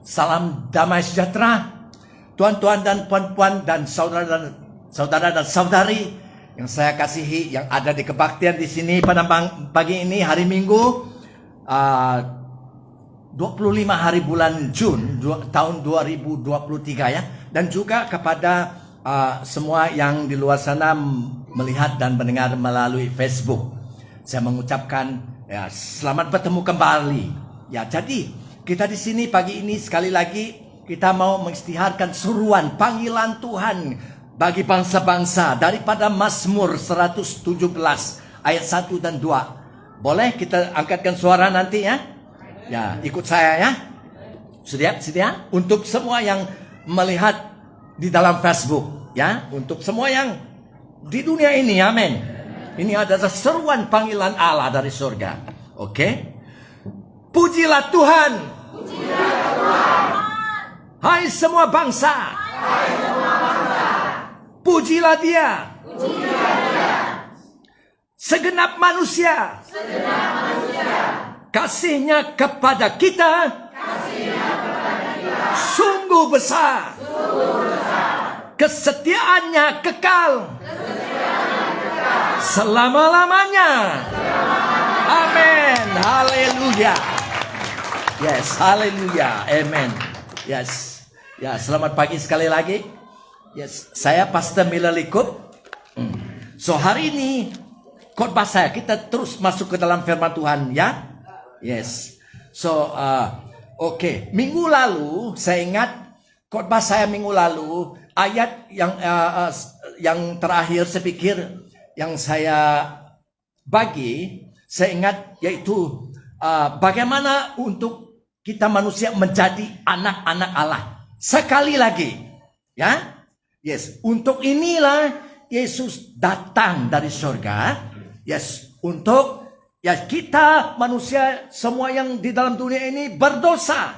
Salam damai sejahtera, tuan-tuan dan puan-puan dan saudara dan saudari yang saya kasihi, yang ada di kebaktian di sini pada pagi ini, hari Minggu, 25 hari bulan Jun tahun 2023 ya, dan juga kepada semua yang di luar sana melihat dan mendengar melalui Facebook. Saya mengucapkan ya, selamat bertemu kembali. Ya, jadi kita di sini pagi ini sekali lagi kita mau mengisytiharkan seruan panggilan Tuhan bagi bangsa-bangsa daripada Mazmur 117 ayat 1 dan 2. Boleh kita angkatkan suara nanti ya? Ya, ikut saya ya. Sedia? Untuk semua yang melihat di dalam Facebook ya, untuk semua yang di dunia ini, amin. Ini adalah seruan panggilan Allah dari surga. Oke? Pujilah Tuhan. Hai semua bangsa. Pujilah Dia. Segenap manusia. Kasihnya kepada kita sungguh besar. Kesetiaannya kekal selama-lamanya. Amin. Haleluya. Yes, haleluya. Amen. Yes. Ya, selamat pagi sekali lagi. Yes, saya Pastor Miller Likut. So, hari ini khotbah saya, kita terus masuk ke dalam firman Tuhan ya. Yes. So, oke. Minggu lalu saya ingat khotbah saya minggu lalu, ayat yang terakhir saya pikir yang saya bagi, saya ingat yaitu bagaimana untuk kita manusia menjadi anak-anak Allah. Sekali lagi, ya, yes, untuk inilah Yesus datang dari surga, yes, untuk ya kita manusia semua yang di dalam dunia ini berdosa,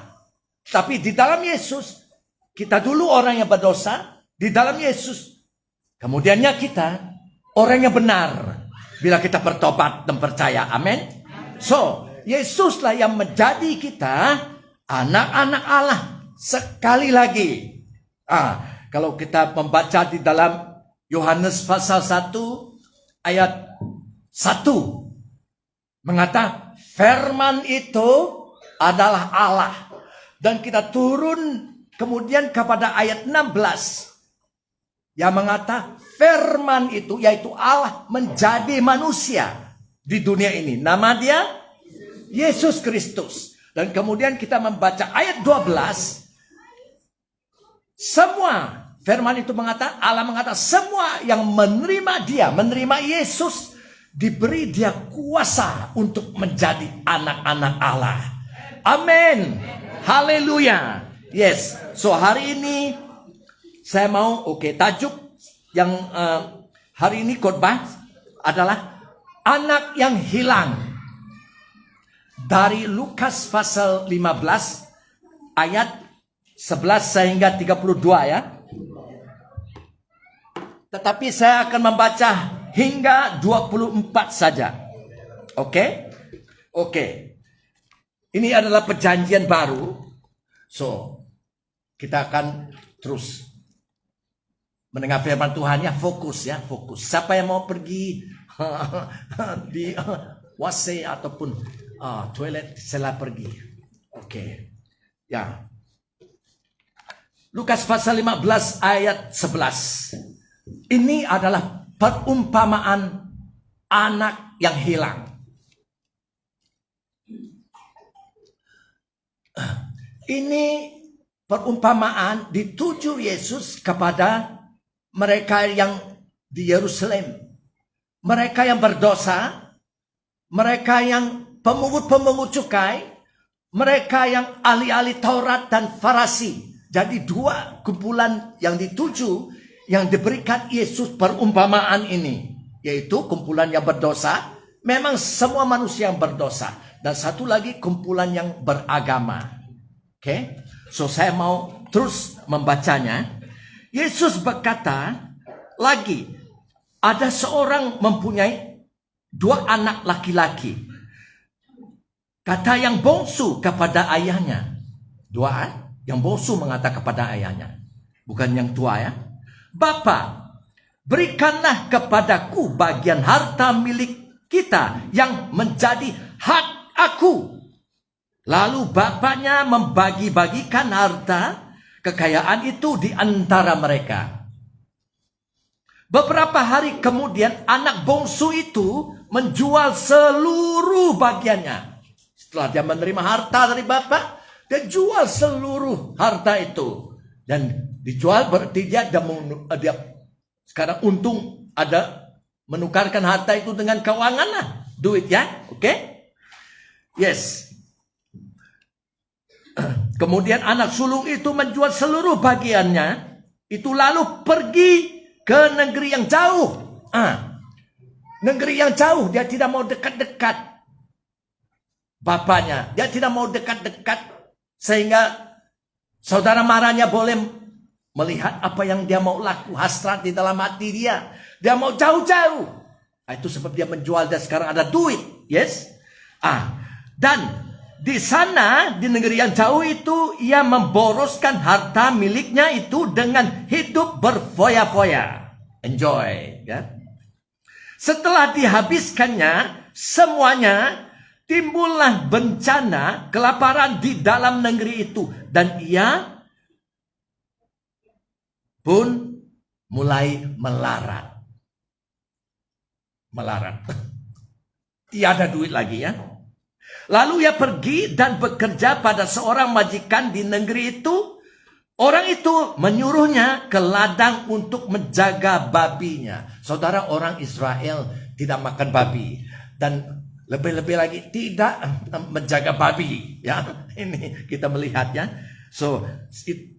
tapi di dalam Yesus kita dulu orang yang berdosa, di dalam Yesus kemudiannya kita orang yang benar bila kita bertobat dan percaya, amin. So, Yesuslah yang menjadi kita anak-anak Allah. Sekali lagi, kalau kita membaca di dalam Yohanes pasal 1 ayat 1 mengatakan firman itu adalah Allah. Dan kita turun kemudian kepada ayat 16 yang mengatakan firman itu yaitu Allah menjadi manusia di dunia ini. Nama Dia Yesus Kristus. Dan kemudian kita membaca ayat 12. Semua firman itu mengatakan, Allah mengatakan semua yang menerima Dia, menerima Yesus, diberi Dia kuasa untuk menjadi anak-anak Allah. Amin. Haleluya. Yes. So hari ini saya mau tajuk yang hari ini khotbah adalah anak yang hilang. Dari Lukas pasal 15 ayat 11 sehingga 32 ya. Tetapi saya akan membaca hingga 24 saja. Oke? Ini adalah perjanjian baru. So, kita akan terus mendengar firman Tuhan ya, fokus. Siapa yang mau pergi di WC ataupun toilet, saya pergi. Ya. Lukas pasal 15 ayat 11. Ini adalah perumpamaan anak yang hilang. Ini perumpamaan dituju Yesus kepada mereka yang di Yerusalem. Mereka yang berdosa, mereka yang pemungut-pemungut cukai, mereka yang ahli-ahli Taurat dan Farisi. Jadi dua kumpulan yang dituju, yang diberikan Yesus perumpamaan ini, yaitu kumpulan yang berdosa. Memang semua manusia yang berdosa. Dan satu lagi kumpulan yang beragama. So saya mau terus membacanya. Yesus berkata lagi, ada seorang mempunyai dua anak laki-laki. Kata yang bongsu kepada ayahnya, dua Yang bungsu mengatakan kepada ayahnya, bukan yang tua ya. Bapa, berikanlah kepadaku bagian harta milik kita yang menjadi hak aku. Lalu bapaknya membagi-bagikan harta kekayaan itu di antara mereka. Beberapa hari kemudian anak bungsu itu menjual seluruh bagiannya. Setelah dia menerima harta dari bapak, dia jual seluruh harta itu. Dan dijual berarti dia sekarang untung ada menukarkan harta itu dengan keuangan lah. Duit ya, oke? Yes. Kemudian anak sulung itu menjual seluruh bagiannya. Itu lalu pergi ke negeri yang jauh. Negeri yang jauh, dia tidak mau dekat-dekat bapaknya. Dia tidak mau dekat-dekat sehingga saudara marahnya boleh melihat apa yang dia mau laku, hasrat di dalam hati dia. Dia mau jauh-jauh. Itu sebab dia menjual dan sekarang ada duit. Yes. Dan di sana, di negeri yang jauh itu, ia memboroskan harta miliknya itu dengan hidup berfoya-foya. Enjoy. Ya. Setelah dihabiskannya semuanya, timbullah bencana kelaparan di dalam negeri itu. Dan ia pun mulai melarat. Tiada duit lagi ya. Lalu ia pergi dan bekerja pada seorang majikan di negeri itu. Orang itu menyuruhnya ke ladang untuk menjaga babinya. Saudara, orang Israel tidak makan babi. Dan lebih-lebih lagi tidak menjaga babi. Ya, ini kita melihat ya. So,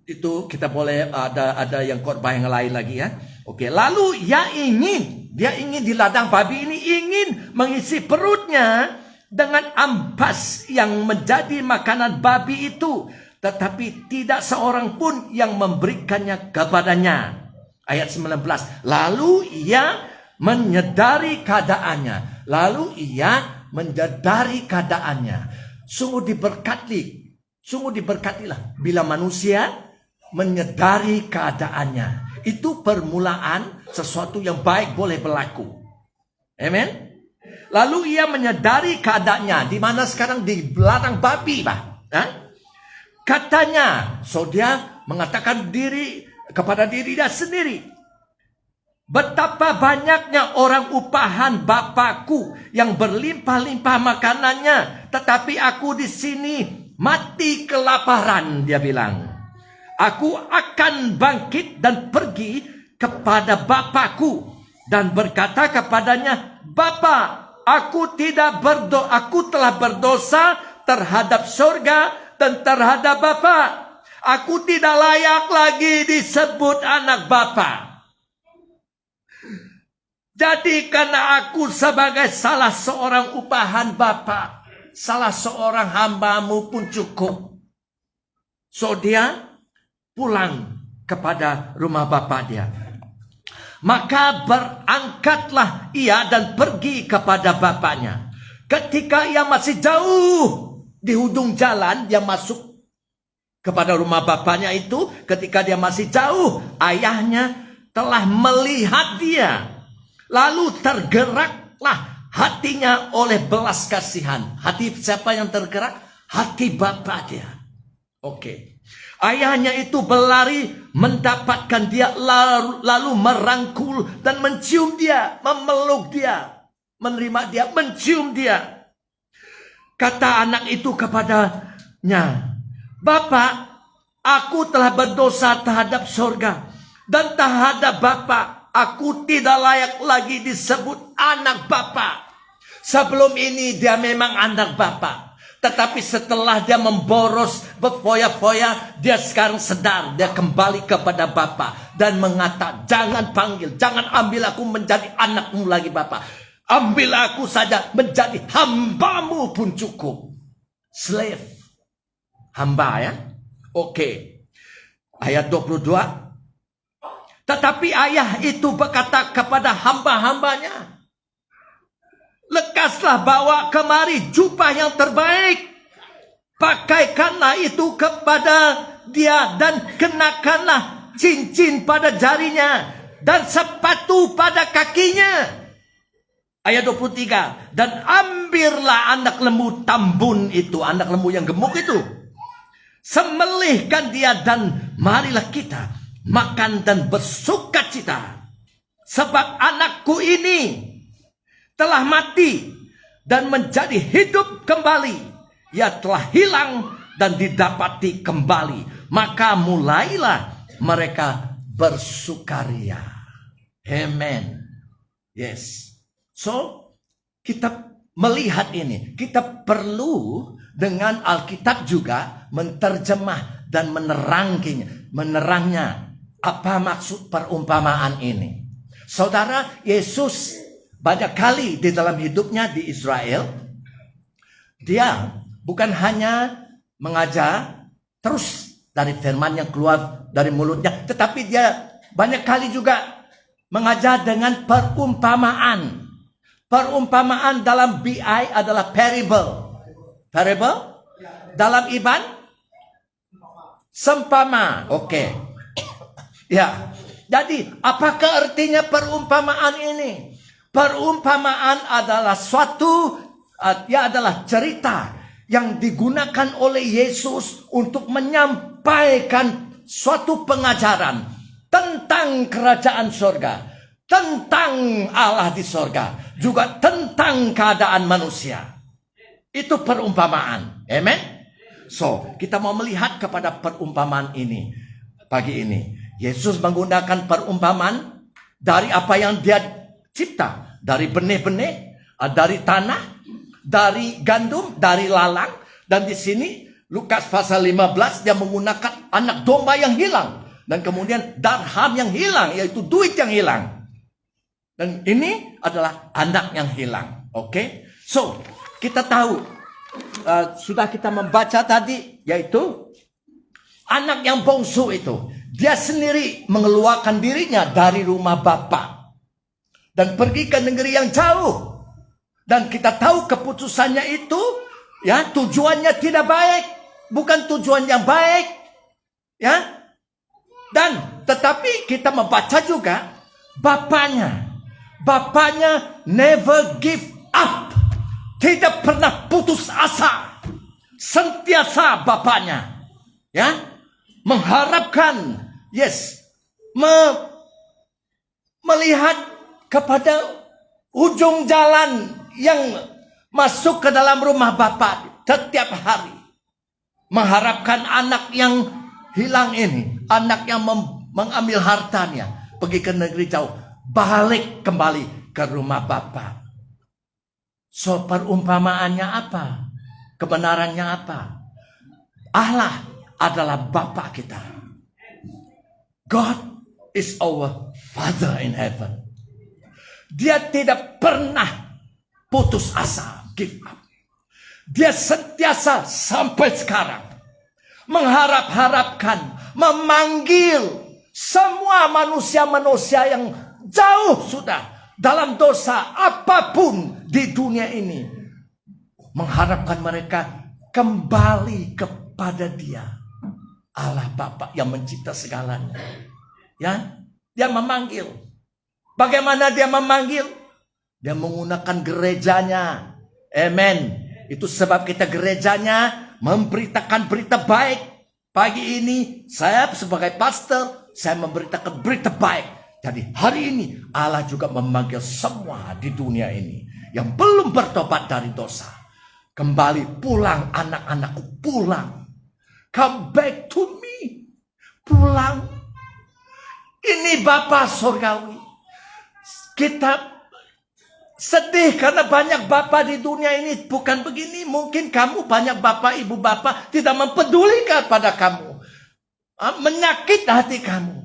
itu kita boleh ada yang khotbah yang lain lagi ya. Oke, lalu dia ingin di ladang babi ini ingin mengisi perutnya dengan ampas yang menjadi makanan babi itu, tetapi tidak seorang pun yang memberikannya kepadanya. Ayat 19. Lalu ia menyadari keadaannya. Sungguh diberkatilah bila manusia menyadari keadaannya. Itu permulaan sesuatu yang baik boleh berlaku. Amen. Lalu ia menyadari keadaannya, di mana sekarang di ladang babi, Katanya, so dia mengatakan kepada diri dia sendiri, betapa banyaknya orang upahan Bapakku yang berlimpah-limpah makanannya, tetapi aku di sini mati kelaparan, dia bilang. Aku akan bangkit dan pergi kepada Bapakku dan berkata kepadanya, Bapa, aku telah berdosa terhadap surga dan terhadap Bapa. Aku tidak layak lagi disebut anak Bapa. Jadikanlah aku sebagai salah seorang upahan Bapa. Salah seorang hamba-Mu pun cukup. So dia pulang kepada rumah Bapa dia. Maka berangkatlah ia dan pergi kepada bapaknya. Ketika ia masih jauh di ujung jalan, dia masuk kepada rumah bapaknya itu. Ketika dia masih jauh, ayahnya telah melihat dia. Lalu tergeraklah hatinya oleh belas kasihan. Hati siapa yang tergerak? Hati bapak dia. Oke. Ayahnya itu berlari mendapatkan dia, lalu merangkul dan mencium dia, memeluk dia, menerima dia, mencium dia. Kata anak itu kepadanya, Bapak, aku telah berdosa terhadap surga dan terhadap Bapak. Aku tidak layak lagi disebut anak Bapak. Sebelum ini dia memang anak Bapak. Tetapi setelah dia memboros, berfoya-foya, dia sekarang sedar, dia kembali kepada Bapa dan mengata, jangan panggil, jangan ambil aku menjadi anakmu lagi Bapa. Ambil aku saja menjadi hamba-Mu pun cukup. Slave. Hamba ya. Oke. Ayat 22. Tetapi ayah itu berkata kepada hamba-hambanya, lekaslah bawa kemari jubah yang terbaik. Pakaikanlah itu kepada dia dan kenakanlah cincin pada jarinya dan sepatu pada kakinya. Ayat 23. Dan ambillah anak lembu tambun itu, anak lembu yang gemuk itu. Sembelihkan dia dan marilah kita makan dan bersukacita. Sebab anakku ini telah mati dan menjadi hidup kembali. Ia telah hilang dan didapati kembali. Maka mulailah mereka bersukaria. Amen. Yes. So, kita melihat ini. Kita perlu dengan Alkitab juga menterjemah dan menerangnya. Apa maksud perumpamaan ini? Saudara, Yesus banyak kali di dalam hidupnya di Israel, dia bukan hanya mengajar terus dari firman yang keluar dari mulutnya, tetapi dia banyak kali juga mengajar dengan perumpamaan. Perumpamaan dalam BI adalah parable. Parable? Dalam Iban? Sempama. Oke. Ya. Jadi, apakah artinya perumpamaan ini? Perumpamaan adalah adalah cerita yang digunakan oleh Yesus untuk menyampaikan suatu pengajaran tentang kerajaan sorga, tentang Allah di sorga, juga tentang keadaan manusia. Itu perumpamaan. Amen. So, kita mau melihat kepada perumpamaan ini pagi ini. Yesus menggunakan perumpamaan dari apa yang dia cipta. Dari benih-benih, dari tanah, dari gandum, dari lalang. Dan di sini Lukas pasal 15 dia menggunakan anak domba yang hilang. Dan kemudian darham yang hilang, yaitu duit yang hilang. Dan ini adalah anak yang hilang. Oke? So, kita tahu. Sudah kita membaca tadi, yaitu anak yang bungsu itu. Dia sendiri mengeluarkan dirinya dari rumah Bapa dan pergi ke negeri yang jauh. Dan kita tahu keputusannya itu, ya, tujuannya tidak baik, bukan tujuan yang baik, ya. Dan tetapi kita membaca juga bapaknya never give up, tidak pernah putus asa, sentiasa bapaknya, ya, mengharapkan. Yes, melihat kepada ujung jalan yang masuk ke dalam rumah Bapa setiap hari. Mengharapkan anak yang hilang ini, anak yang mengambil hartanya, pergi ke negeri jauh, balik kembali ke rumah Bapa. So, perumpamaannya apa? Kebenarannya apa? Allah adalah Bapa kita. God is our Father in heaven. Dia tidak pernah putus asa, give up. Dia sentiasa sampai sekarang mengharap-harapkan, memanggil semua manusia-manusia yang jauh sudah dalam dosa apapun di dunia ini. Mengharapkan mereka kembali kepada Dia. Allah Bapa yang mencipta segalanya. Ya, dia memanggil. Bagaimana dia memanggil? Dia menggunakan gerejanya. Amen. Itu sebab kita gerejanya memberitakan berita baik. Pagi ini saya sebagai pastor, saya memberitakan berita baik. Jadi hari ini Allah juga memanggil semua di dunia ini yang belum bertobat dari dosa. Kembali pulang, anak-anakku pulang. Come back to me. Pulang. Ini Bapa Surgawi. Kita sedih karena banyak Bapa di dunia ini bukan begini. Mungkin kamu banyak Bapa, Ibu Bapa tidak mempedulikan pada kamu. Menyakit hati kamu.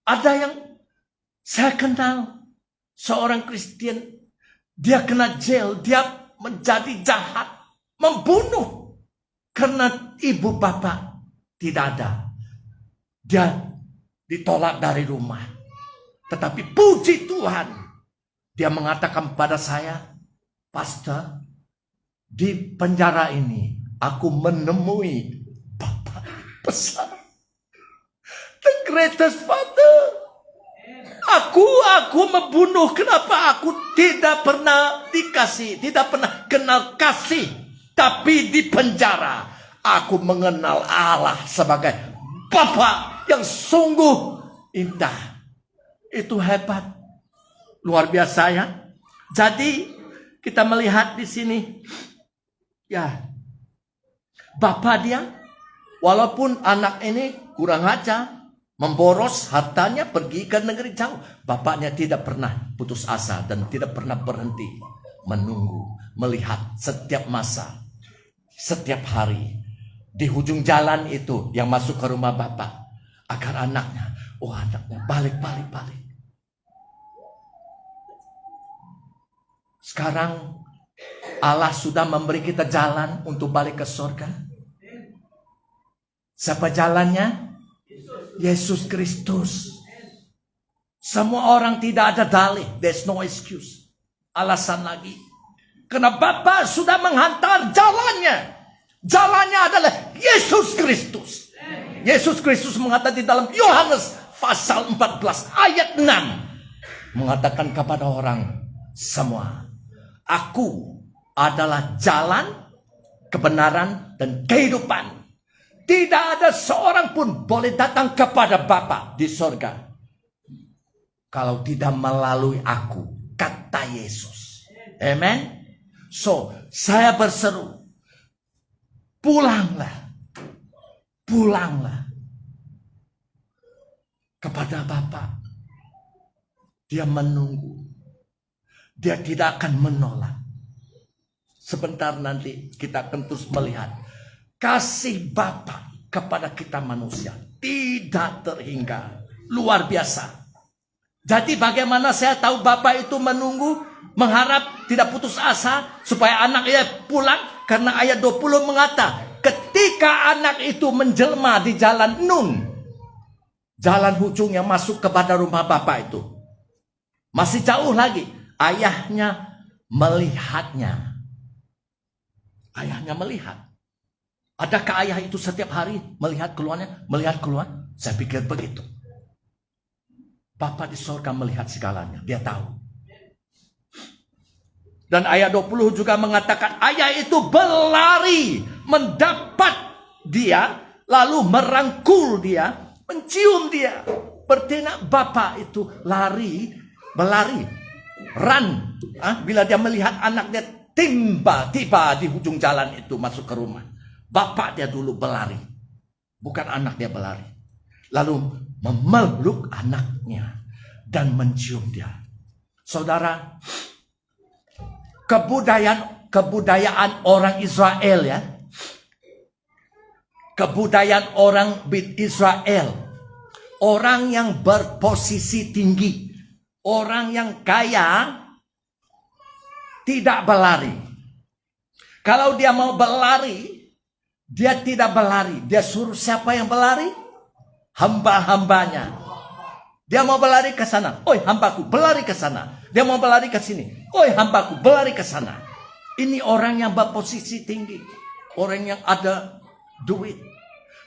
Ada yang saya kenal. Seorang Kristen. Dia kena jail. Dia menjadi jahat. Membunuh. Karena ibu bapak tidak ada. Dia ditolak dari rumah. Tetapi puji Tuhan. Dia mengatakan pada saya, Pastor, di penjara ini aku menemui bapak. besar. The greatest Father. Aku membunuh. Kenapa aku tidak pernah dikasih, tidak pernah kenal kasih, tapi di penjara aku mengenal Allah sebagai Bapa yang sungguh indah. Itu hebat, luar biasa ya. Jadi kita melihat di sini, ya, Bapa dia, walaupun anak ini kurang ajar, memboros hartanya, pergi ke negeri jauh, bapaknya tidak pernah putus asa dan tidak pernah berhenti menunggu, melihat setiap masa, setiap hari di ujung jalan itu yang masuk ke rumah bapak, agar anaknya, anaknya balik. Sekarang Allah sudah memberi kita jalan untuk balik ke surga. Siapa jalannya? Yesus Kristus. Semua orang tidak ada dalih. There's no excuse. Alasan lagi. Karena Bapa sudah menghantar jalannya. Jalannya adalah Yesus Kristus. Yesus Kristus mengatakan di dalam Yohanes pasal 14 ayat 6. Mengatakan kepada orang semua. Aku adalah jalan, kebenaran, dan kehidupan. Tidak ada seorang pun boleh datang kepada Bapa di sorga kalau tidak melalui aku, kata Yesus. Amen. So, saya berseru, pulanglah kepada Bapa. Dia menunggu. Dia tidak akan menolak. Sebentar nanti kita akan terus melihat kasih Bapa kepada kita manusia tidak terhingga, luar biasa. Jadi bagaimana saya tahu Bapa itu menunggu, mengharap, tidak putus asa supaya anaknya pulang? Karena ayat 20 mengatakan ketika anak itu menjelma di jalan Nun, jalan ujung yang masuk kepada rumah Bapa itu, masih jauh lagi, ayahnya melihatnya. Ayahnya melihat. Adakah ayah itu setiap hari melihat keluarnya? Melihat keluar? Saya pikir begitu. Bapa di surga melihat segalanya. Dia tahu. Dan ayat 20 juga mengatakan ayah itu berlari mendapat dia, lalu merangkul dia, mencium dia. Berarti Bapa itu berlari, run. Bila dia melihat anaknya tiba di ujung jalan itu masuk ke rumah. Bapak dia dulu berlari. Bukan anak dia berlari. Lalu memeluk anaknya. Dan mencium dia. Saudara. Kebudayaan orang Israel ya. Kebudayaan orang Israel. Orang yang berposisi tinggi. Orang yang kaya. Tidak berlari. Kalau dia mau berlari. Dia tidak berlari. Dia suruh siapa yang berlari? Hamba-hambanya. Dia mau berlari ke sana. Oi hambaku berlari ke sana. Dia mau berlari ke sini. Oi hambaku berlari ke sana. Ini orang yang berposisi tinggi. Orang yang ada duit.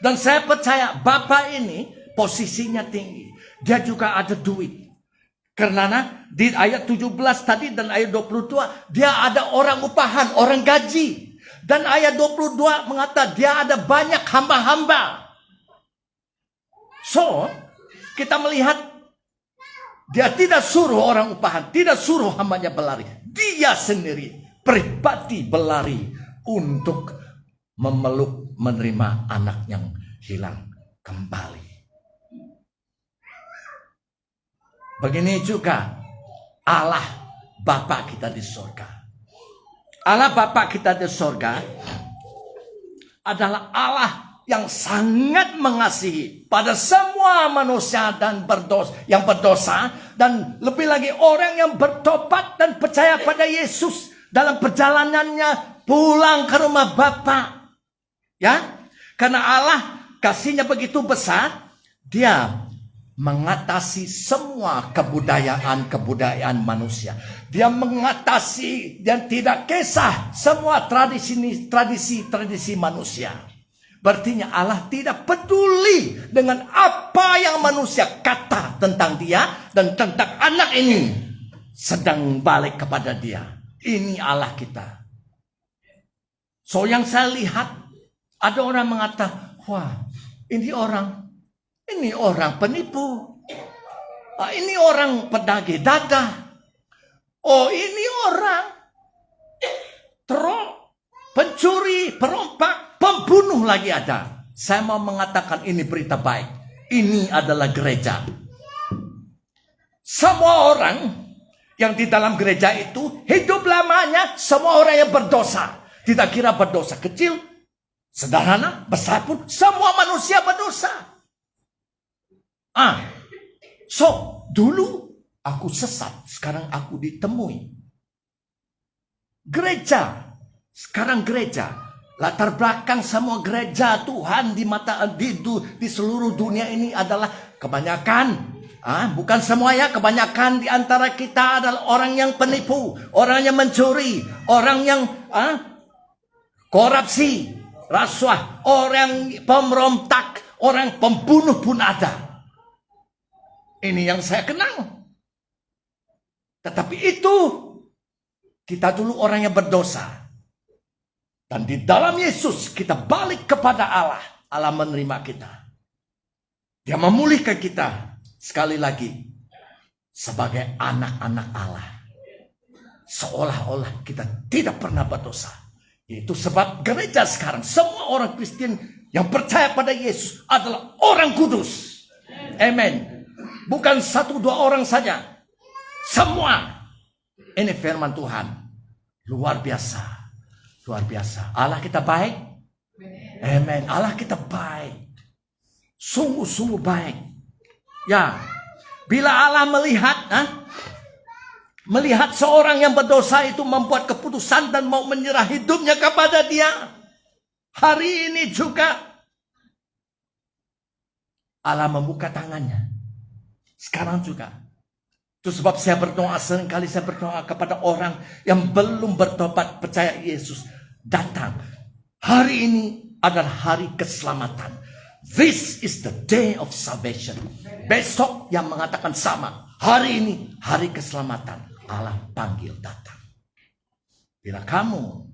Dan saya percaya Bapak ini posisinya tinggi. Dia juga ada duit. Karena di ayat 17 tadi dan ayat 22. Dia ada orang upahan, orang gaji. Dan ayat 22 mengatakan dia ada banyak hamba-hamba. So, kita melihat dia tidak suruh orang upahan, tidak suruh hambanya berlari. Dia sendiri pribadi berlari untuk memeluk, menerima anak yang hilang kembali. Begini juga Allah Bapa kita di surga. Allah Bapa kita di surga adalah Allah yang sangat mengasihi pada semua manusia dan yang berdosa, dan lebih lagi orang yang bertobat dan percaya pada Yesus dalam perjalanannya pulang ke rumah Bapa. Ya, karena Allah kasihnya begitu besar, Dia mengatasi semua kebudayaan manusia. Dia mengatasi dan tidak kisah semua tradisi manusia. Berarti Allah tidak peduli dengan apa yang manusia kata tentang dia dan tentang anak ini sedang balik kepada dia. Ini Allah kita. So yang saya lihat, ada orang mengatakan, wah ini orang penipu. Ini orang pedagih dadah. Oh ini orang pencuri, perompak, pembunuh lagi ada. Saya mau mengatakan ini berita baik. Ini adalah gereja. Semua orang yang di dalam gereja itu hidup lamanya semua orang yang berdosa. Tidak kira berdosa kecil, sederhana, besar pun semua manusia berdosa. So dulu aku sesat, sekarang aku ditemui. Gereja, sekarang gereja. Latar belakang semua gereja Tuhan di seluruh dunia ini adalah kebanyakan. Bukan semuanya, kebanyakan di antara kita adalah orang yang penipu, orang yang mencuri, orang yang korupsi, rasuah, orang pemberontak, orang pembunuh pun ada. Ini yang saya kenal. Tetapi itu kita dulu orang yang berdosa. Dan di dalam Yesus kita balik kepada Allah. Allah menerima kita. Dia memulihkan kita sekali lagi sebagai anak-anak Allah. Seolah-olah kita tidak pernah berdosa. Itu sebab gereja sekarang semua orang Kristen yang percaya pada Yesus adalah orang kudus. Amen. Bukan 1-2 orang saja. Semua. Ini firman Tuhan. Luar biasa. Luar biasa. Allah kita baik. Amen. Allah kita baik. Sungguh-sungguh baik. Ya. Bila Allah melihat seorang yang berdosa itu membuat keputusan dan mau menyerah hidupnya kepada dia. Hari ini juga Allah membuka tangannya. Sekarang juga. Itu sebab saya berdoa, seringkali saya berdoa kepada orang yang belum bertobat percaya Yesus. Datang. Hari ini adalah hari keselamatan. This is the day of salvation. Besok yang mengatakan sama. Hari ini hari keselamatan. Allah panggil datang. Bila kamu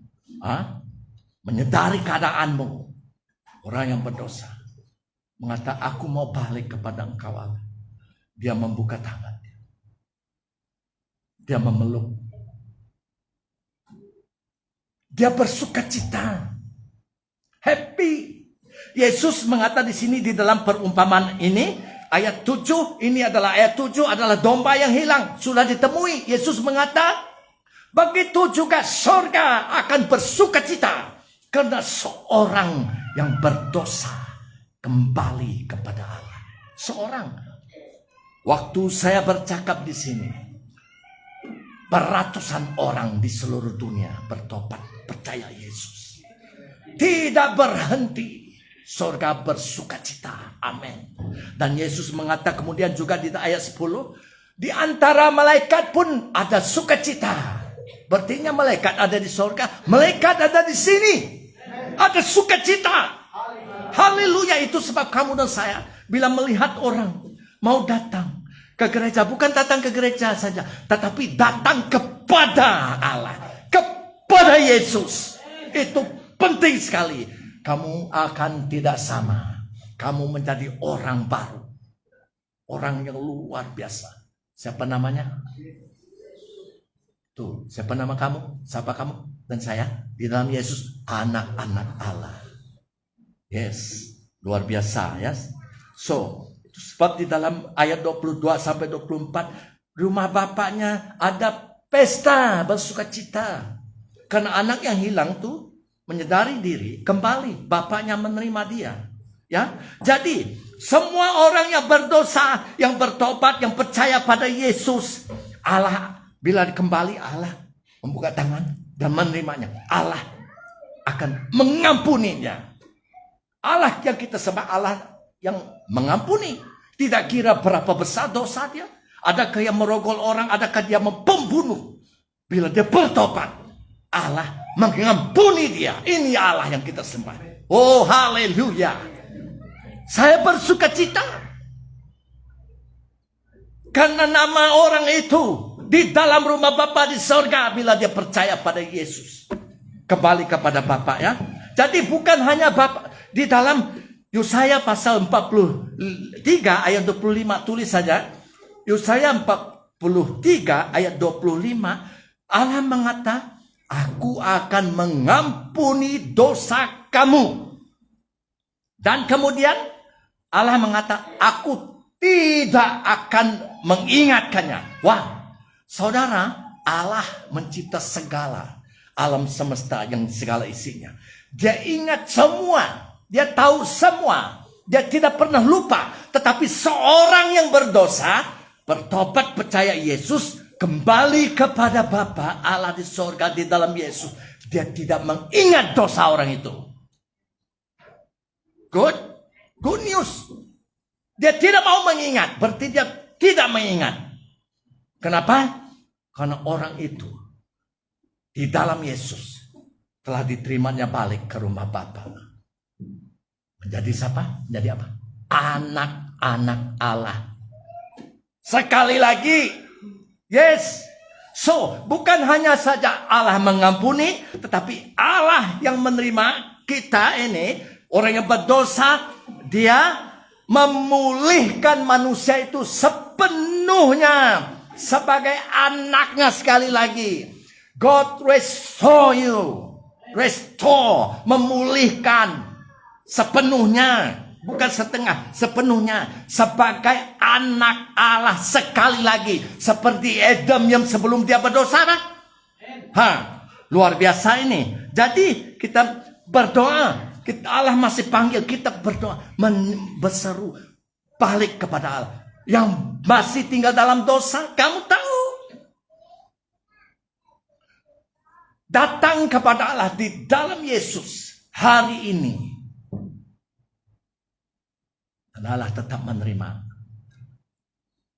menyadari keadaanmu, orang yang berdosa mengatakan aku mau balik kepada Engkau Allah. Dia membuka tangan. Dia memeluk. Dia bersuka cita. Happy. Yesus mengatakan di sini di dalam perumpamaan ini ayat 7, ini adalah ayat 7 adalah domba yang hilang. Sudah ditemui. Yesus mengatakan, begitu juga surga akan bersuka cita. Karena seorang yang berdosa kembali kepada Allah. Seorang. Waktu saya bercakap di sini, beratusan orang di seluruh dunia bertobat, percaya Yesus. Tidak berhenti. Surga bersuka cita. Amin. Dan Yesus mengatakan kemudian juga di ayat 10. Di antara malaikat pun ada sukacita. Berarti malaikat ada di surga. Malaikat ada di sini. Ada sukacita. Haleluya. Itu sebab kamu dan saya bila melihat orang mau datang ke gereja. Bukan datang ke gereja saja. Tetapi datang kepada Allah. Kepada Yesus. Itu penting sekali. Kamu akan tidak sama. Kamu menjadi orang baru. Orang yang luar biasa. Siapa namanya? Tuh, siapa nama kamu? Siapa kamu? Dan saya? Di dalam Yesus, anak-anak Allah. Yes, luar biasa ya. So, sebab di dalam ayat 22 sampai 24, rumah bapaknya ada pesta bersukacita. Karena anak yang hilang tuh menyadari diri, kembali bapaknya menerima dia. Ya, jadi semua orang yang berdosa, yang bertobat, yang percaya pada Yesus, Allah bila kembali Allah membuka tangan dan menerimanya. Allah akan mengampuninya. Allah yang kita sembah Allah yang mengampuni. Tidak kira berapa besar dosa dia. Adakah yang merogol orang, adakah dia membunuh. Bila dia bertobat, Allah mengampuni dia. Ini Allah yang kita sembah. Oh, haleluya. Saya bersuka cita karena nama orang itu di dalam rumah Bapa di sorga bila dia percaya pada Yesus. Kembali kepada Bapa ya. Jadi bukan hanya Bapa di dalam Yesaya pasal 43 ayat 25, tulis saja. Yesaya 43 ayat 25, Allah mengata, aku akan mengampuni dosa kamu. Dan kemudian Allah mengata, aku tidak akan mengingatkannya. Wah, saudara, Allah mencipta segala alam semesta yang segala isinya. Dia ingat semua. Dia tahu semua. Dia tidak pernah lupa. Tetapi seorang yang berdosa, bertobat percaya Yesus, kembali kepada Bapa Allah di sorga di dalam Yesus. Dia tidak mengingat dosa orang itu. Good news. Dia tidak mau mengingat. Berarti dia tidak mengingat. Kenapa? Karena orang itu di dalam Yesus telah diterimanya balik ke rumah Bapa. Menjadi siapa? Menjadi apa? Anak-anak Allah. Sekali lagi. Yes. So, bukan hanya saja Allah mengampuni, tetapi Allah yang menerima kita ini, orang yang berdosa, dia memulihkan manusia itu sepenuhnya sebagai anaknya. Sekali lagi, God restore you. Restore, memulihkan sepenuhnya, bukan setengah, sepenuhnya sebagai anak Allah. Sekali lagi, seperti Adam yang sebelum dia berdosa. Luar biasa ini. Jadi kita berdoa, Allah masih panggil kita berdoa, berseru balik kepada Allah. Yang masih tinggal dalam dosa, kamu tahu, datang kepada Allah di dalam Yesus hari ini. Dan Allah tetap menerima.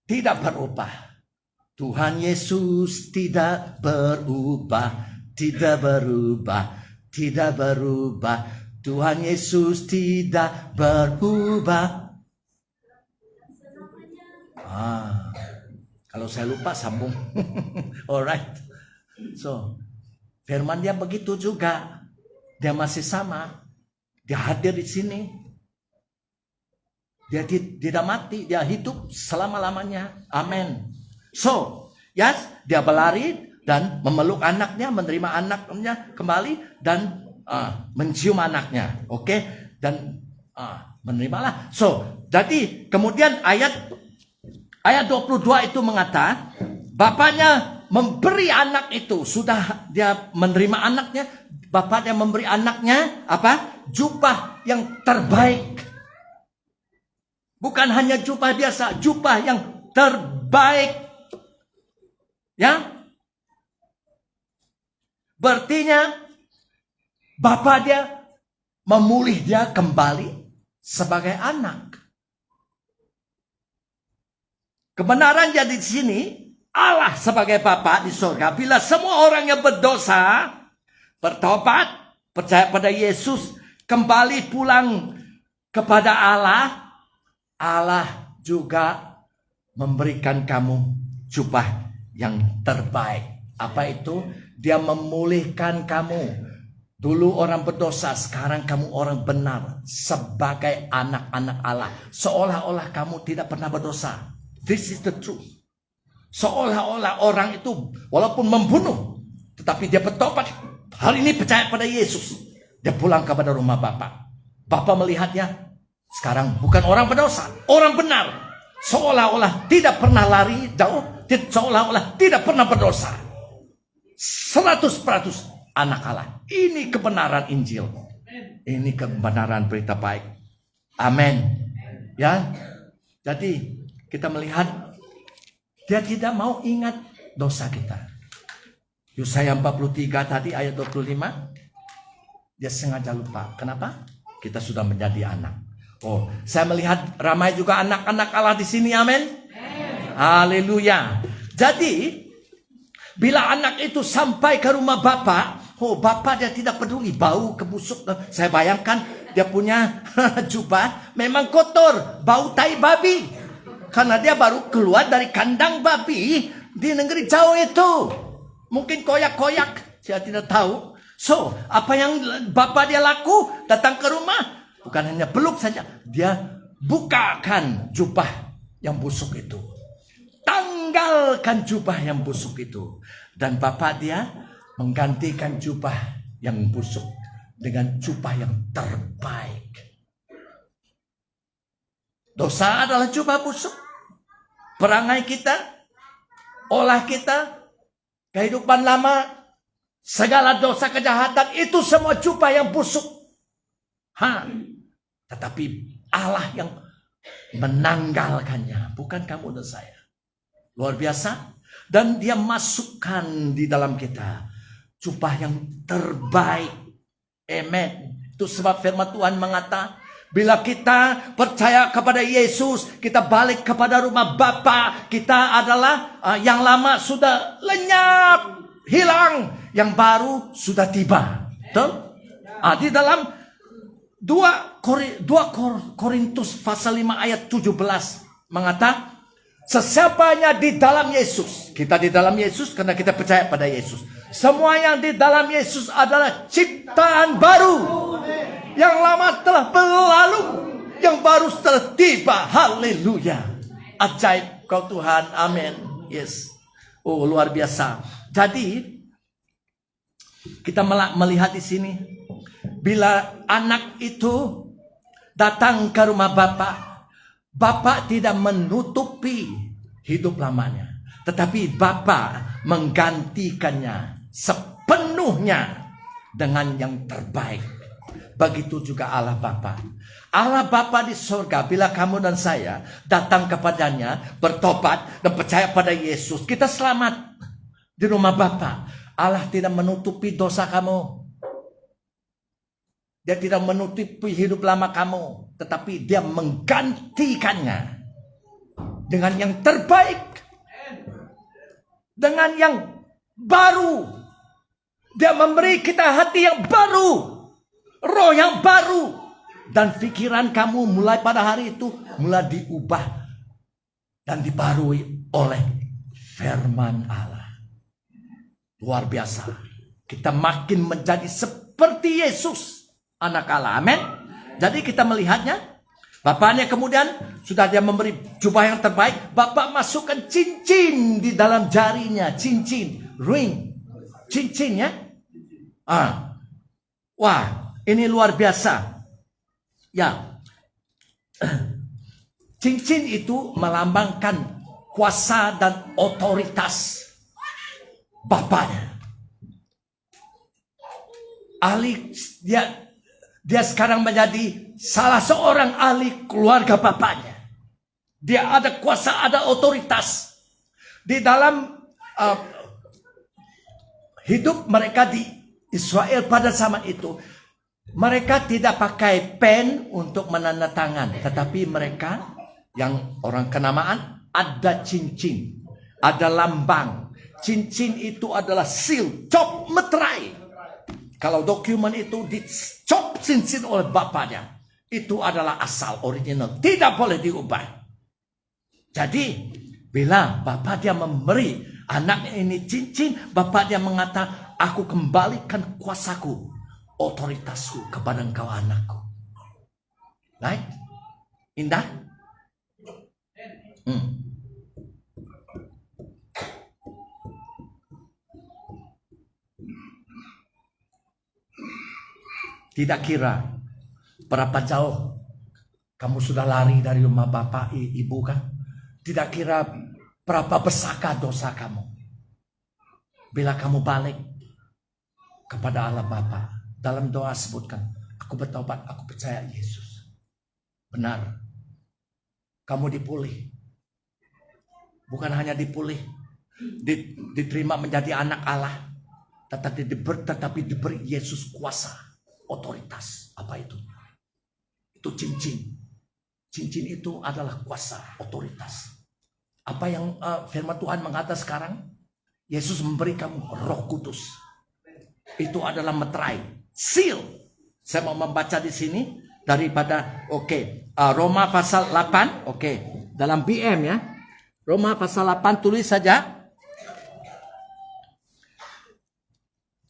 Tidak berubah. Tuhan Yesus tidak berubah. Tidak berubah. Tidak berubah. Tuhan Yesus tidak berubah. Kalau saya lupa sambung. Alright. So, firman dia begitu juga. Dia masih sama. Dia hadir di sini. Dia tidak mati. Dia hidup selama-lamanya. Amin. So, yes, dia berlari dan memeluk anaknya, menerima anaknya kembali dan mencium anaknya. Oke? Dan menerimalah. So, jadi kemudian ayat 22 itu mengata, bapaknya memberi anak itu, sudah dia menerima anaknya, bapaknya memberi anaknya apa? Jubah yang terbaik. Bukan hanya jubah biasa, jubah yang terbaik. Ya? Berartinya bapak dia memulih dia kembali sebagai anak. Kebenaran jadi di sini, Allah sebagai Bapa di surga, bila semua orang yang berdosa, bertobat, percaya pada Yesus, kembali pulang kepada Allah, Allah juga memberikan kamu jubah yang terbaik. Apa itu? Dia memulihkan kamu. Dulu orang berdosa, sekarang kamu orang benar sebagai anak-anak Allah. Seolah-olah kamu tidak pernah berdosa. This is the truth. Seolah-olah orang itu walaupun membunuh, tetapi dia bertobat. Hari ini percaya pada Yesus. Dia pulang kepada rumah Bapa. Bapa melihatnya sekarang bukan orang berdosa, orang benar. Seolah-olah tidak pernah lari jauh, seolah-olah tidak pernah berdosa. 100% anak Allah. Ini kebenaran Injil. Ini kebenaran berita baik. Amin. Ya. Jadi kita melihat dia tidak mau ingat dosa kita. Yesaya 43 tadi ayat 25. Dia sengaja lupa. Kenapa? Kita sudah menjadi anak. Oh, saya melihat ramai juga anak-anak Allah di sini. Amin. Haleluya. Jadi bila anak itu sampai ke rumah Bapa, Oh, Bapak dia tidak peduli bau kebusuk. Saya bayangkan dia punya jubah memang kotor, bau tai babi. Karena dia baru keluar dari kandang babi di negeri jauh itu. Mungkin koyak-koyak, saya tidak tahu. So, apa yang Bapak dia laku? Datang ke rumah, bukan hanya peluk saja, dia bukakan jubah yang busuk itu. Tanggalkan jubah yang busuk itu. Dan Bapak dia menggantikan jubah yang busuk dengan jubah yang terbaik. Dosa adalah jubah busuk. Perangai kita, olah kita, kehidupan lama, segala dosa kejahatan, itu semua jubah yang busuk. Tetapi Allah yang menanggalkannya, bukan kamu dan saya. Luar biasa. Dan dia masukkan di dalam kita jubah yang terbaik. Amen. Itu sebab firman Tuhan mengatakan, bila kita percaya kepada Yesus, kita balik kepada rumah Bapa, kita adalah yang lama sudah lenyap, hilang, yang baru sudah tiba. Betul? Di dalam 2 Korintus pasal 5 ayat 17 mengatakan, sesiapanya di dalam Yesus, kita di dalam Yesus karena kita percaya pada Yesus. Semua yang di dalam Yesus adalah ciptaan baru. Yang lama telah berlalu, yang baru telah tiba. Haleluya. Ajaib kau Tuhan. Amin. Yes. Oh, luar biasa. Jadi kita melihat di sini, bila anak itu datang ke rumah Bapak tidak menutupi hidup lamanya, tetapi Bapak menggantikannya sepenuhnya dengan yang terbaik. Begitu juga Allah Bapa. Allah Bapa di surga, bila kamu dan saya datang kepadanya, bertobat dan percaya pada Yesus, kita selamat di rumah Bapa. Allah tidak menutupi dosa kamu. Dia tidak menutupi hidup lama kamu, tetapi dia menggantikannya dengan yang terbaik, dengan yang baru. Dia memberi kita hati yang baru, roh yang baru, dan pikiran kamu mulai pada hari itu mulai diubah dan dibarui oleh firman Allah. Luar biasa. Kita makin menjadi seperti Yesus, anak Allah. Amin. Jadi kita melihatnya, bapaknya kemudian sudah dia memberi jubah yang terbaik. Bapak masukkan cincin di dalam jarinya, cincin, ring, cincinnya. Wah, ini luar biasa. Ya, cincin itu melambangkan kuasa dan otoritas bapaknya. Ahli, dia sekarang menjadi salah seorang ahli keluarga bapaknya. Dia ada kuasa, ada otoritas di dalam hidup mereka di Israel pada zaman itu. Mereka tidak pakai pen untuk menandatangan, tetapi mereka yang orang kenamaan ada cincin, ada lambang. Cincin itu adalah seal, cop meterai. Kalau dokumen itu dicop cincin oleh bapaknya, itu adalah asal original, tidak boleh diubah. Jadi bila bapak dia memberi anaknya ini cincin, bapak dia mengatakan, aku kembalikan kuasaku, otoritasku kepada engkau anakku. Right? Indah? Tidak kira berapa jauh kamu sudah lari dari rumah bapak ibu kan? Tidak kira berapa besarkah dosa kamu. Bila kamu balik kepada Allah Bapa, dalam doa sebutkan, aku bertobat, aku percaya Yesus. Benar, kamu dipulih. Bukan hanya dipulih, diterima menjadi anak Allah, tetapi diberi Yesus kuasa, otoritas. Apa itu? Itu cincin. Cincin itu adalah kuasa, otoritas. Apa yang firman Tuhan mengatakan sekarang? Yesus memberi kamu Roh Kudus. itu adalah meterai, seal. Saya mau membaca di sini daripada Roma pasal 8, dalam BM ya. Roma pasal 8 tulis saja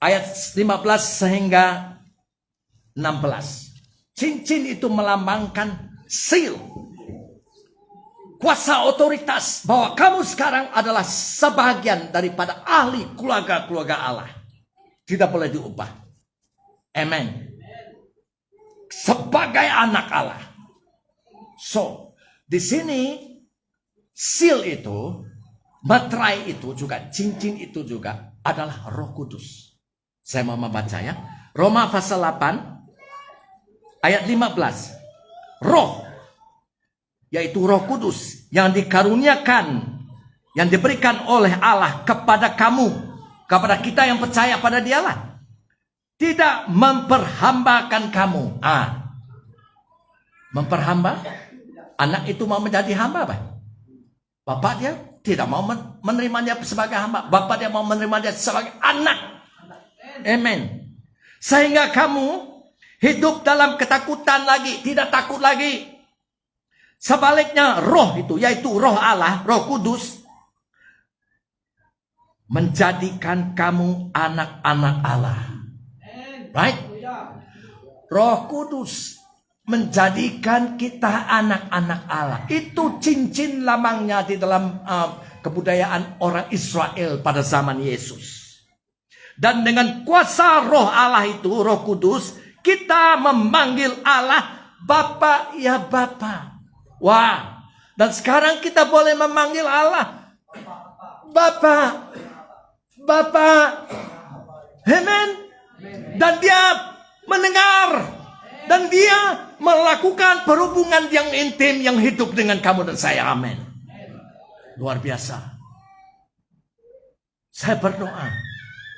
ayat 15 sehingga 16. Cincin itu melambangkan seal, kuasa otoritas bahwa kamu sekarang adalah sebahagian daripada ahli keluarga Allah. Tidak boleh diubah. Amen. Sebagai anak Allah. So, di sini seal itu, materai itu juga, cincin itu juga adalah Roh Kudus. Saya mau membaca ya. Roma pasal 8 ayat 15. Roh, yaitu Roh Kudus yang dikaruniakan, yang diberikan oleh Allah kepada kamu, kepada kita yang percaya pada Dialah, tidak memperhambakan kamu. Memperhamba? Anak itu mau menjadi hamba, Pak. Bapak dia tidak mau menerimanya sebagai hamba. Bapak dia mau menerimanya sebagai anak. Amen. Sehingga kamu hidup dalam ketakutan lagi, tidak takut lagi. Sebaliknya roh itu, yaitu roh Allah, Roh Kudus, menjadikan kamu anak-anak Allah. Right? Roh Kudus menjadikan kita anak-anak Allah. Itu cincin lambangnya di dalam kebudayaan orang Israel pada zaman Yesus. Dan dengan kuasa roh Allah itu, Roh Kudus, kita memanggil Allah Bapa, ya Bapa. Wah, dan sekarang kita boleh memanggil Allah Bapa, Bapa. Amen. Dan dia mendengar, dan dia melakukan perhubungan yang intim, yang hidup dengan kamu dan saya. Amin. Luar biasa. Saya berdoa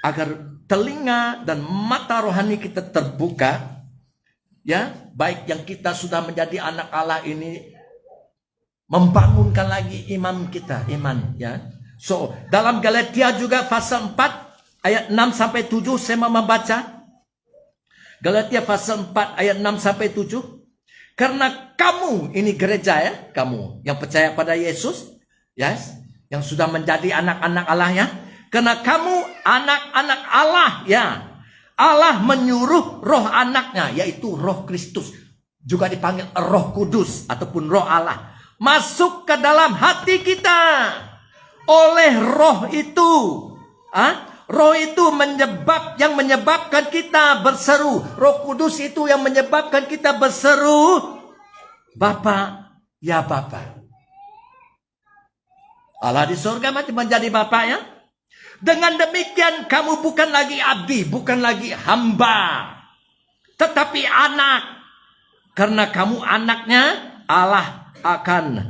agar telinga dan mata rohani kita terbuka, ya, baik yang kita sudah menjadi anak Allah ini, membangunkan lagi iman kita, iman, ya. So, dalam Galatia juga pasal 4 ayat 6 sampai 7 saya mau membaca. Galatia pasal 4 ayat 6 sampai 7. Karena kamu, ini gereja ya, kamu yang percaya pada Yesus, yes, yang sudah menjadi anak-anak Allah ya. Karena kamu anak-anak Allah ya. Allah menyuruh roh anaknya, yaitu Roh Kristus, juga dipanggil Roh Kudus ataupun Roh Allah, masuk ke dalam hati kita. Oleh roh itu, roh itu yang menyebabkan kita berseru. Roh Kudus itu yang menyebabkan kita berseru, Bapa, ya Bapa. Allah di surga menjadi Bapa ya. Dengan demikian kamu bukan lagi abdi, bukan lagi hamba, tetapi anak. Karena kamu anaknya, Allah akan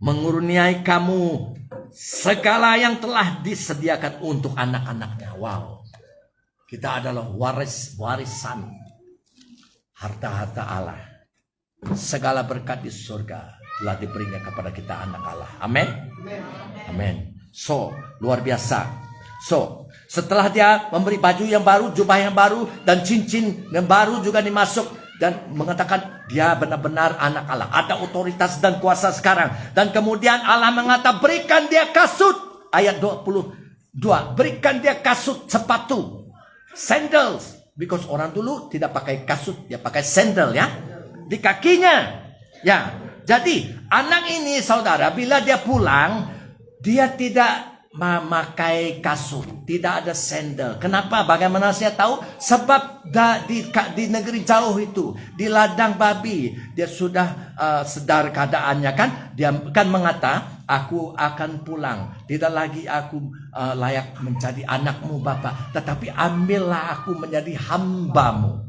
mengurniai kamu segala yang telah disediakan untuk anak-anaknya. Wow. Kita adalah warisan harta-harta Allah. Segala berkat di surga telah diberinya kepada kita anak Allah. Amin. Amin. So, luar biasa. So, setelah dia memberi baju yang baru, jubah yang baru, dan cincin yang baru juga dimasuk, dan mengatakan dia benar-benar anak Allah. Ada otoritas dan kuasa sekarang. Dan kemudian Allah mengatakan berikan dia kasut. Ayat 22. Berikan dia kasut sepatu. Sandals. Because orang dulu tidak pakai kasut, dia pakai sandal ya. Di kakinya. Ya. Jadi anak ini saudara, bila dia pulang, dia tidak memakai kasut, tidak ada sandal. Kenapa? Bagaimana saya tahu? Sebab di negeri jauh itu, di ladang babi, dia sudah sedar keadaannya kan. Dia kan mengata, aku akan pulang. Tidak lagi aku layak menjadi anakmu Bapa, tetapi ambillah aku menjadi hambamu.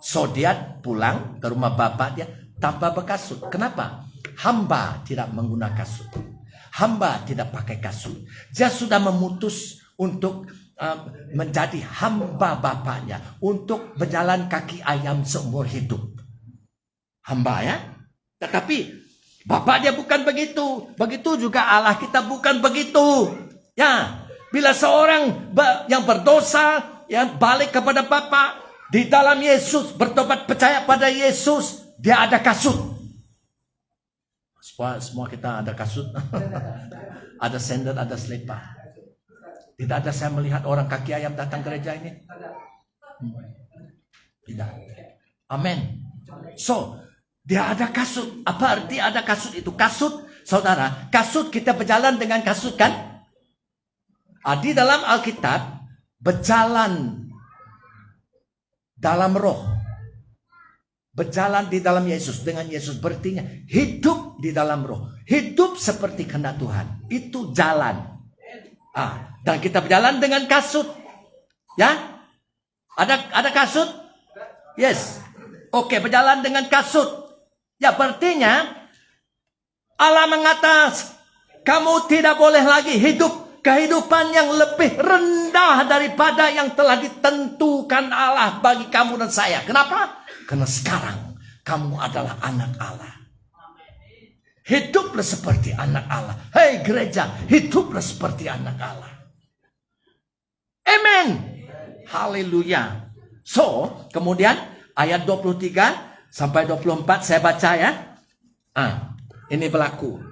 So dia pulang ke rumah bapak dia tanpa berkasut. Kenapa? Hamba tidak menggunakan kasut. Hamba tidak pakai kasut. Dia sudah memutus untuk menjadi hamba bapaknya, untuk berjalan kaki ayam seumur hidup. Hamba ya. Tetapi bapak dia bukan begitu. Begitu juga Allah kita bukan begitu. Ya. Bila seorang yang berdosa yang balik kepada Bapa di dalam Yesus, bertobat percaya pada Yesus, dia ada kasut. Semua kita ada kasut. Ada sandal, ada selipar. Tidak ada saya melihat orang kaki ayam datang gereja ini. Tidak. Amin. So, dia ada kasut. Apa arti ada kasut itu? Kasut, saudara, kasut kita berjalan dengan kasut kan? Di dalam Alkitab, berjalan dalam roh. Berjalan di dalam Yesus. Dengan Yesus berarti hidup di dalam roh. Hidup seperti kehendak Tuhan. Itu jalan. Dan kita berjalan dengan kasut. Ya? Ada kasut? Yes. Oke, berjalan dengan kasut. Ya, berartinya Allah mengatakan kamu tidak boleh lagi hidup kehidupan yang lebih rendah daripada yang telah ditentukan Allah bagi kamu dan saya. Kenapa? Karena sekarang kamu adalah anak Allah. Hiduplah seperti anak Allah. Hei gereja, hiduplah seperti anak Allah. Amen. Haleluya. So, kemudian ayat 23 sampai 24 saya baca ya. Ini berlaku.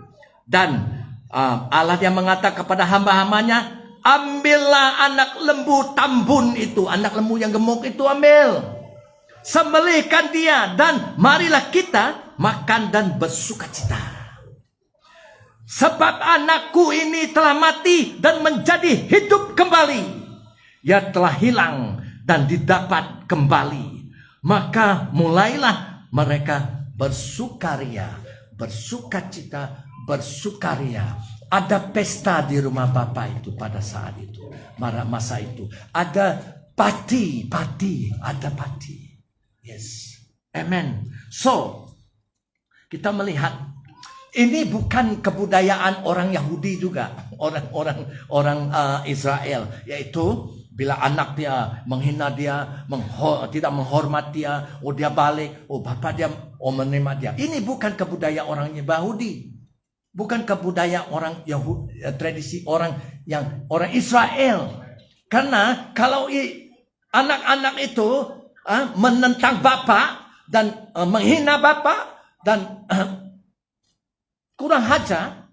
Dan Allah yang mengatakan kepada hamba-hambanya, ambillah anak lembu tambun itu, anak lembu yang gemuk itu ambil, sembelihkan dia, dan marilah kita makan dan bersukacita. Sebab anakku ini telah mati dan menjadi hidup kembali. Ia telah hilang dan didapat kembali. Maka mulailah mereka bersukaria, bersukacita, bersukaria. Ada pesta di rumah Bapa itu pada saat itu, masa itu. Ada pati, ada pati. Yes, amen. So, kita melihat ini bukan kebudayaan orang Yahudi juga, orang Israel, yaitu bila anak dia menghina dia, tidak menghormat dia, dia balik, Bapa dia menerima dia. Ini bukan kebudayaan orang Yahudi. Bukan kebudayaan orang Yahudi, tradisi orang Israel. Karena kalau anak-anak itu menentang Bapa dan menghina Bapa dan kurang ajar,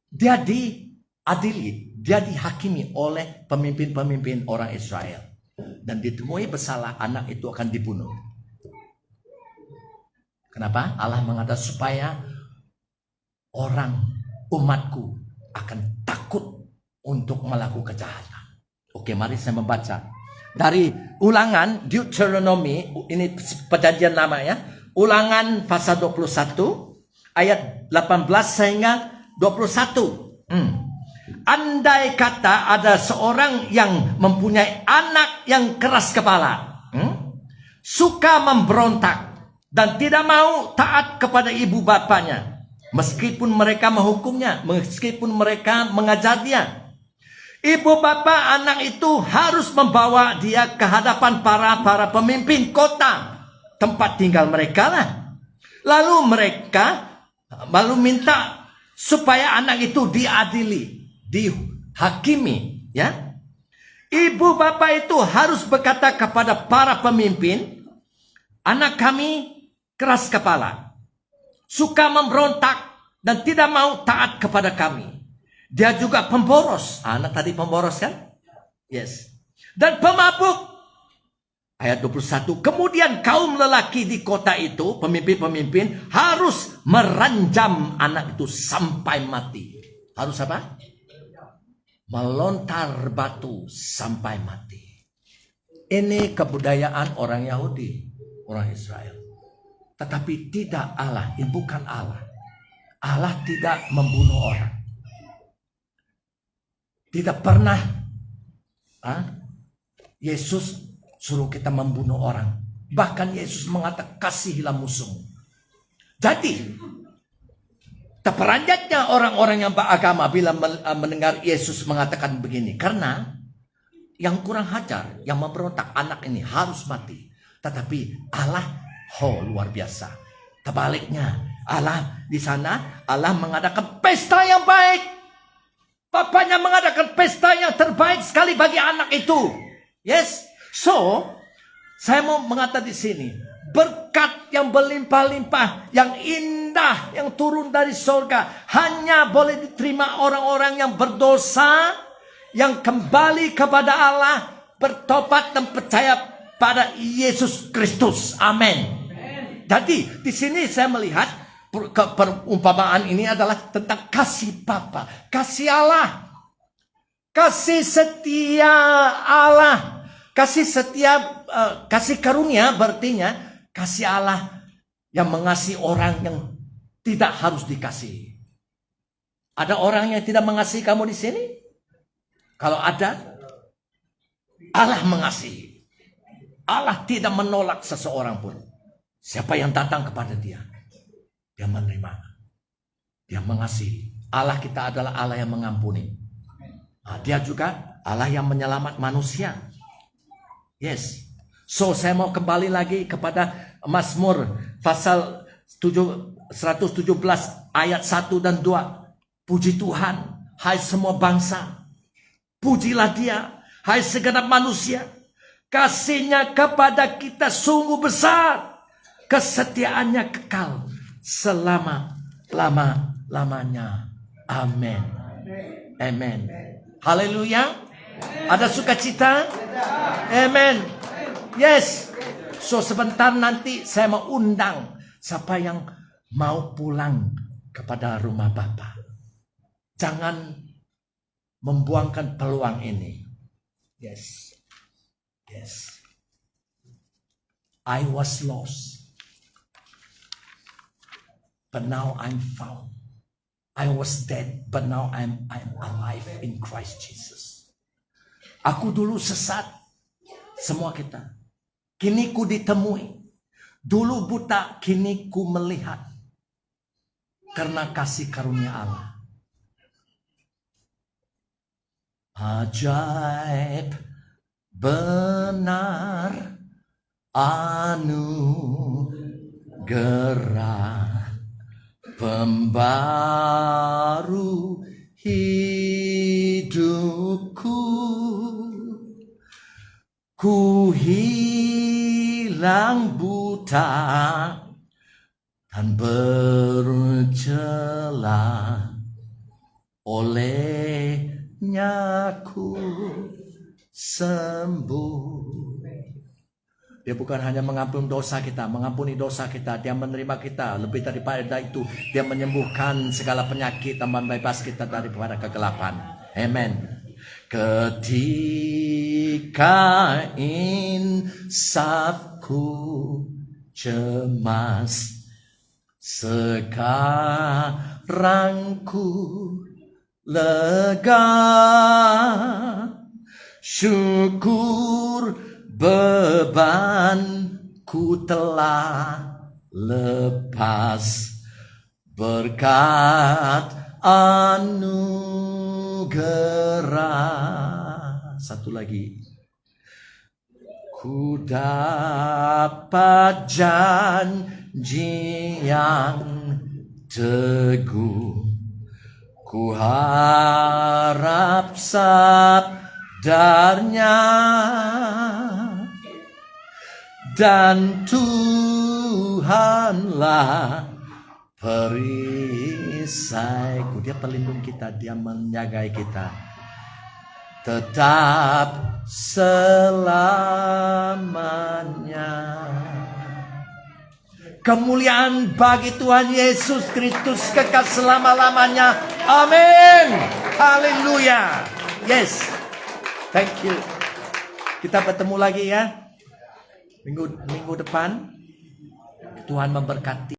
dia diadili, dia dihakimi oleh pemimpin-pemimpin orang Israel. Dan ditemui bersalah, anak itu akan dibunuh. Kenapa? Allah mengatakan supaya umatku akan takut untuk melakukan kejahatan. Oke, mari saya membaca dari Ulangan, Deuteronomy, ini perjanjian lama ya. Ulangan pasal 21 ayat 18 sehingga 21. Andai kata ada seorang yang mempunyai anak yang keras kepala, suka memberontak dan tidak mau taat kepada ibu bapanya, meskipun mereka menghukumnya, meskipun mereka mengajar dia, ibu bapa anak itu harus membawa dia ke hadapan para pemimpin kota tempat tinggal mereka lah. Lalu minta supaya anak itu diadili, dihakimi, ya. Ibu bapa itu harus berkata kepada para pemimpin, anak kami keras kepala, suka memberontak dan tidak mau taat kepada kami. Dia juga pemboros. Anak tadi pemboros kan? Yes. Dan pemabuk. Ayat 21. Kemudian kaum lelaki di kota itu, pemimpin-pemimpin, harus meranjam anak itu sampai mati. Harus apa? Melontar batu sampai mati. Ini kebudayaan orang Yahudi, orang Israel. Tetapi tidak Allah, ini bukan Allah. Allah tidak membunuh orang. Tidak pernah Yesus suruh kita membunuh orang. Bahkan Yesus mengatakan kasihilah musuhmu. Jadi terperanjatnya orang-orang yang beragama bila mendengar Yesus mengatakan begini. Karena yang kurang ajar, yang memberontak, anak ini harus mati. Tetapi Allah luar biasa. Terbaliknya, Allah di sana, Allah mengadakan pesta yang baik. Bapaknya mengadakan pesta yang terbaik sekali bagi anak itu. Yes. So, saya mau mengatakan di sini, berkat yang berlimpah-limpah, yang indah, yang turun dari surga, hanya boleh diterima orang-orang yang berdosa, yang kembali kepada Allah, bertobat dan percaya pada Yesus Kristus. Amin. Jadi di sini saya melihat perumpamaan ini adalah tentang kasih Bapa, kasih Allah, kasih setia Allah, kasih setia, kasih karunia berartinya kasih Allah yang mengasihi orang yang tidak harus dikasihi. Ada orang yang tidak mengasihi kamu di sini? Kalau ada, Allah mengasihi. Allah tidak menolak seseorang pun. Siapa yang datang kepada dia, dia menerima. Dia mengasihi. Allah kita adalah Allah yang mengampuni. Nah, dia juga Allah yang menyelamat manusia. Yes. So saya mau kembali lagi kepada Mazmur pasal 117 ayat 1 dan 2. Puji Tuhan, hai semua bangsa. Pujilah dia, hai segenap manusia. Kasihnya kepada kita sungguh besar. Kesetiaannya kekal selama-lamanya. Amin. Amin. Haleluya. Ada sukacita? Amin. Yes. So sebentar nanti saya mau undang siapa yang mau pulang kepada rumah Bapa. Jangan membuangkan peluang ini. Yes. Yes. I was lost, but now I'm found. I was dead, but now I'm alive in Christ Jesus. Aku dulu sesat, semua kita. Kini ku ditemui. Dulu buta, kini ku melihat. Karena kasih karunia Allah. Ajaib, benar, anugerah, pembaru hidupku. Ku hilang buta dan bercela, olehnya ku sembuh. Dia bukan hanya mengampuni dosa kita, dia menerima kita. Lebih daripada itu, dia menyembuhkan segala penyakit dan membebas kita daripada kegelapan. Amen. Ketika insafku cemas, sekarang ku lega. Syukur bebanku telah lepas berkat anugerah. Satu lagi. Ku dapat janji yang teguh. Ku harap sabdanya, dan Tuhanlah perisaiku. Dia pelindung kita, dia menjagai kita tetap selamanya. Kemuliaan bagi Tuhan Yesus Kristus kekal selama-lamanya. Amin. Haleluya. Yes. Thank you. Kita bertemu lagi ya. Minggu depan. Tuhan memberkati.